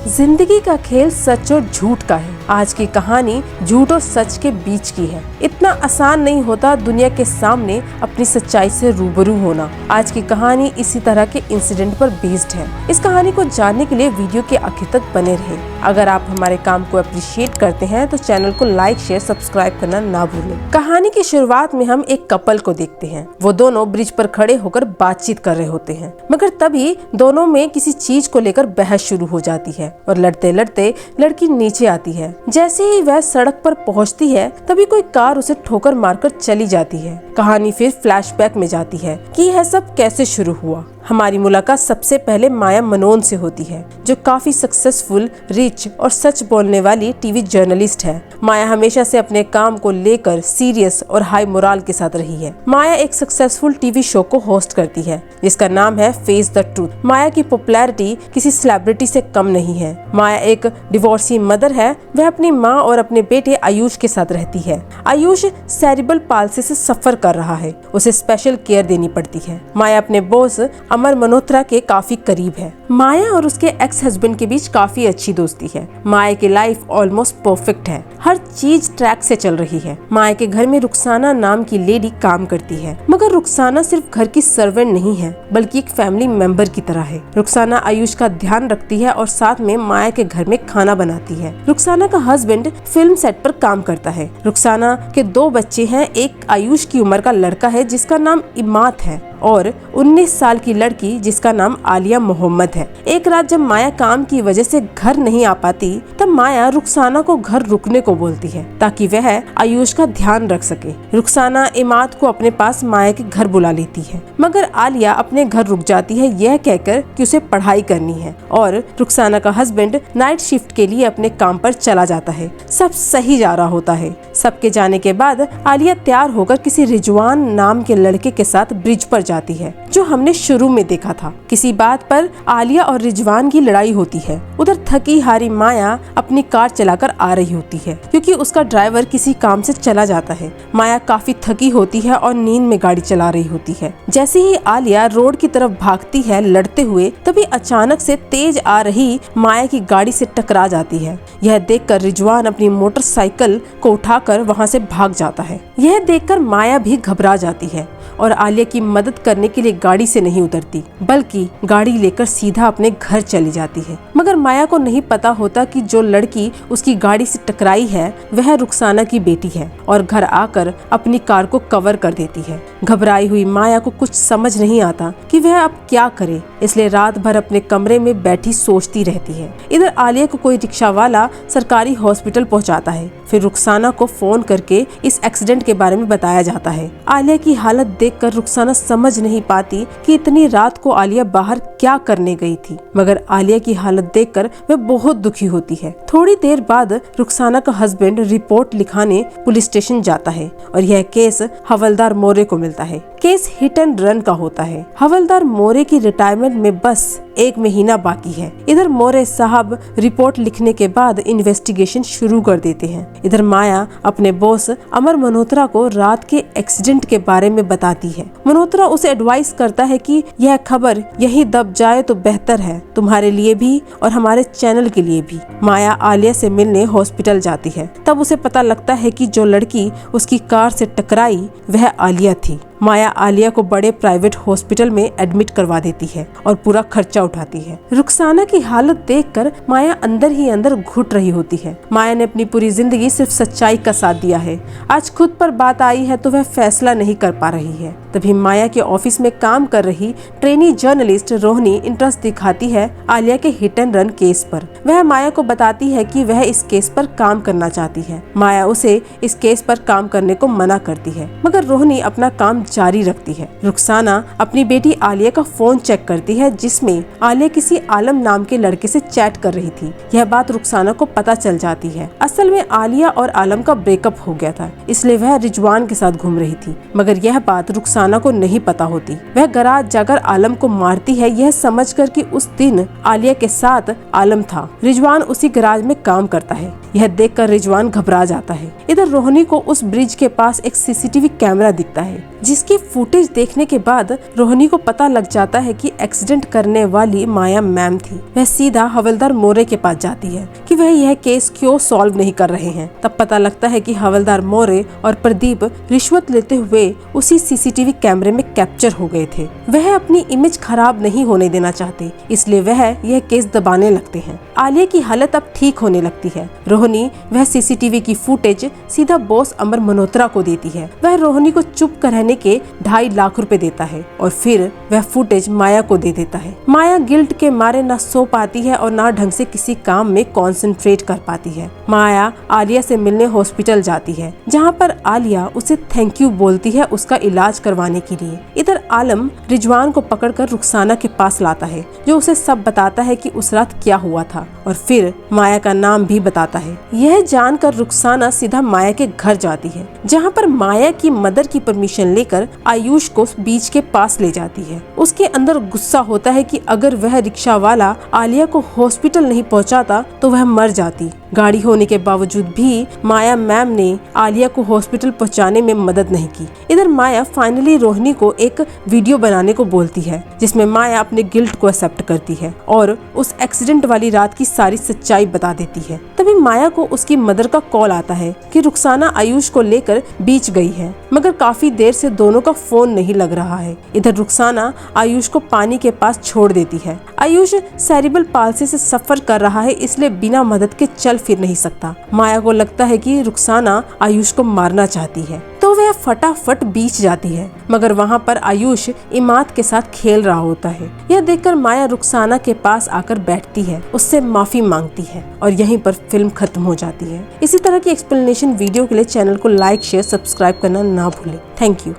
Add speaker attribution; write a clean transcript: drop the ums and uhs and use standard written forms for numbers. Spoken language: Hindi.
Speaker 1: जिंदगी का खेल सच और झूठ का है। आज की कहानी झूठ और सच के बीच की है। इतना आसान नहीं होता दुनिया के सामने अपनी सच्चाई से रूबरू होना। आज की कहानी इसी तरह के इंसिडेंट पर बेस्ड है। इस कहानी को जानने के लिए वीडियो के आखिर तक बने रहे। अगर आप हमारे काम को अप्रिशिएट करते हैं तो चैनल को लाइक, शेयर, सब्सक्राइब करना ना भूलें। कहानी की शुरुआत में हम एक कपल को देखते हैं। वो दोनों ब्रिज पर खड़े होकर बातचीत कर रहे होते हैं, मगर तभी दोनों में किसी चीज को लेकर बहस शुरू हो जाती है और लड़ते लड़ते लड़की नीचे आती है। जैसे ही वह सड़क पर पहुंचती है तभी कोई कार उसे ठोकर मारकर चली जाती है। कहानी फिर फ्लैशबैक में जाती है कि यह सब कैसे शुरू हुआ। हमारी मुलाकात सबसे पहले माया मनोन से होती है, जो काफी सक्सेसफुल, रिच और सच बोलने वाली टीवी जर्नलिस्ट है। माया हमेशा से अपने काम को लेकर सीरियस और हाई मोराल के साथ रही है। माया एक सक्सेसफुल टीवी शो को होस्ट करती है जिसका नाम है फेस द ट्रूथ। माया की पॉपुलैरिटी किसी सेलिब्रिटी से कम नहीं है। माया एक डिवोर्सी मदर है। वह अपनी माँ और अपने बेटे आयुष के साथ रहती है। आयुष सेरिब्रल पाल्सी से सफर कर रहा है। उसे स्पेशल केयर देनी पड़ती है। माया अपने बॉस अमर मल्होत्रा के काफी करीब है। माया और उसके एक्स हस्बैंड के बीच काफी अच्छी दोस्ती है। माया की लाइफ ऑलमोस्ट परफेक्ट है। हर चीज ट्रैक से चल रही है। माया के घर में रुखसाना नाम की लेडी काम करती है, मगर रुखसाना सिर्फ घर की सर्वेंट नहीं है बल्कि एक फैमिली मेंबर की तरह है। रुखसाना आयुष का ध्यान रखती है और साथ में माया के घर में खाना बनाती है। रुखसाना का हस्बैंड फिल्म सेट पर काम करता है। रुखसाना के 2 बच्चे हैं। एक आयुष की उम्र का लड़का है जिसका नाम इमात है और 19 साल की लड़की जिसका नाम आलिया मोहम्मद है। एक रात जब माया काम की वजह से घर नहीं आ पाती तब माया रुखसाना को घर रुकने को बोलती है ताकि वह आयुष का ध्यान रख सके। रुखसाना इमात को अपने पास माया के घर बुला लेती है, मगर आलिया अपने घर रुक जाती है यह कहकर कि उसे पढ़ाई करनी है और रुखसाना का हस्बैंड नाइट शिफ्ट के लिए अपने काम पर चला जाता है। सब सही जा रहा होता है। सबके जाने के बाद आलिया तैयार होकर किसी रिजवान नाम के लड़के के साथ ब्रिज पर जाती है, जो हमने शुरू में देखा था। किसी बात पर आलिया और रिजवान की लड़ाई होती है। उधर थकी हारी माया अपनी कार चलाकर आ रही होती है क्योंकि उसका ड्राइवर किसी काम से चला जाता है। माया काफी थकी होती है और नींद में गाड़ी चला रही होती है। जैसे ही आलिया रोड की तरफ भागती है लड़ते हुए, तभी अचानक से तेज आ रही माया की गाड़ी से टकरा जाती है। यह देखकर रिजवान अपनी मोटरसाइकिल को उठाकर वहां से भाग जाता है। यह देखकर माया भी घबरा जाती है और आलिया की मदद करने के लिए गाड़ी से नहीं उतरती बल्कि गाड़ी लेकर सीधा अपने घर चली जाती है। मगर माया को नहीं पता होता कि जो लड़की उसकी गाड़ी से टकराई है वह रुखसाना की बेटी है और घर आकर अपनी कार को कवर कर देती है। घबराई हुई माया को कुछ समझ नहीं आता कि वह अब क्या करे, इसलिए रात भर अपने कमरे में बैठी सोचती रहती है। इधर आलिया को कोई रिक्शा वाला सरकारी हॉस्पिटल पहुंचाता है। फिर रुखसाना को फोन करके इस एक्सीडेंट के बारे में बताया जाता है। आलिया की हालत देखकर रुखसाना समझ नहीं पाती कि इतनी रात को आलिया बाहर क्या करने गई थी, मगर आलिया की हालत देखकर वह बहुत दुखी होती है। थोड़ी देर बाद रुखसाना का हस्बैंड रिपोर्ट लिखाने पुलिस स्टेशन जाता है और यह केस हवलदार मोरे को मिलता है। केस हिट एंड रन का होता है। हवलदार मोरे की रिटायरमेंट में बस 1 महीना बाकी है। इधर मोरे साहब रिपोर्ट लिखने के बाद इन्वेस्टिगेशन शुरू कर देते हैं। इधर माया अपने बॉस अमर मल्होत्रा को रात के एक्सीडेंट के बारे में बताती है। मल्होत्रा उसे एडवाइस करता है कि यह खबर यही दब जाए तो बेहतर है, तुम्हारे लिए भी और हमारे चैनल के लिए भी। माया आलिया से मिलने हॉस्पिटल जाती है। तब उसे पता लगता है कि जो लड़की उसकी कार से टकराई वह आलिया थी। माया आलिया को बड़े प्राइवेट हॉस्पिटल में एडमिट करवा देती है और पूरा खर्चा उठाती है। रुखसाना की हालत देखकर माया अंदर ही अंदर घुट रही होती है। माया ने अपनी पूरी जिंदगी सिर्फ सच्चाई का साथ दिया है। आज खुद पर बात आई है तो वह फैसला नहीं कर पा रही है। तभी माया के ऑफिस में काम कर रही ट्रेनी जर्नलिस्ट रोहिणी इंटरेस्ट दिखाती है आलिया के हिट एंड रन केस पर। वह माया को बताती है कि वह इस केस पर काम करना चाहती है। माया उसे इस केस पर काम करने को मना करती है, मगर रोहिणी अपना काम जारी रखती है। रुखसाना अपनी बेटी आलिया का फोन चेक करती है जिसमें आलिया किसी आलम नाम के लड़के से चैट कर रही थी। यह बात रुखसाना को पता चल जाती है। असल में आलिया और आलम का ब्रेकअप हो गया था, इसलिए वह रिजवान के साथ घूम रही थी, मगर यह बात रुखसाना को नहीं पता होती। वह गराज जाकर आलम को मारती है, यह समझकर कि उस दिन आलिया के साथ आलम था। रिजवान उसी गराज में काम करता है। यह देखकर रिजवान घबरा जाता है। इधर रोहिणी को उस ब्रिज के पास एक सीसीटीवी कैमरा दिखता है, जिसकी फुटेज देखने के बाद रोहिणी को पता लग जाता है कि एक्सीडेंट करने वाली माया मैम थी। वह सीधा हवलदार मोरे के पास जाती है कि वह यह केस क्यों सॉल्व नहीं कर रहे हैं। तब पता लगता है कि हवलदार मोरे और प्रदीप रिश्वत लेते हुए उसी सीसीटीवी कैमरे में कैप्चर हो गए थे। वह अपनी इमेज खराब नहीं होने देना चाहते, इसलिए वह यह केस दबाने लगते हैं। आलिया की हालत अब ठीक होने लगती है। रोहिणी वह सीसीटीवी की फुटेज सीधा बॉस अमर मल्होत्रा को देती है। वह रोहिणी को चुप रहने के 2.5 लाख रुपए देता है और फिर वह फुटेज माया को दे देता है। माया गिल्ट के मारे ना सो पाती है और ना ढंग से किसी काम में कंसंट्रेट कर पाती है। माया आलिया से मिलने हॉस्पिटल जाती है, जहां पर आलिया उसे थैंक यू बोलती है उसका इलाज करवाने के लिए। इधर आलम रिजवान को पकड़कर रुखसाना के पास लाता है, जो उसे सब बताता है कि उस रात क्या हुआ था और फिर माया का नाम भी बताता है। यह जानकर रुखसाना सीधा माया के घर जाती है, जहां पर माया की मदर की परमिशन लेकर आयुष को बीच के पास ले जाती है। उसके अंदर गुस्सा होता है कि अगर वह रिक्शा वाला आलिया को हॉस्पिटल नहीं पहुंचाता तो वह मर जाती। गाड़ी होने के बावजूद भी माया मैम ने आलिया को हॉस्पिटल पहुंचाने में मदद नहीं की। इधर माया फाइनली रोहिणी को एक वीडियो बनाने को बोलती है, जिसमें माया अपने गिल्ट को एक्सेप्ट करती है और उस एक्सीडेंट वाली रात की सारी सच्चाई बता देती है। तभी माया को उसकी मदर का कॉल आता है कि रुखसाना आयुष को लेकर बीच गई है, मगर काफी देर से दोनों का फोन नहीं लग रहा है। इधर रुखसाना आयुष को पानी के पास छोड़ देती है। आयुष सेरिब्रल पाल्सी से सफर कर रहा है, इसलिए बिना मदद के चल फिर नहीं सकता। माया को लगता है कि रुखसाना आयुष को मारना चाहती है, तो वह फटाफट बीच जाती है, मगर वहाँ पर आयुष इमाद के साथ खेल रहा होता है। यह देखकर माया रुखसाना के पास आकर बैठती है, उससे माफी मांगती है और यहीं पर फिल्म खत्म हो जाती है। इसी तरह की एक्सप्लेनेशन वीडियो के लिए चैनल को लाइक, शेयर, सब्सक्राइब करना ना भूलें। Thank you.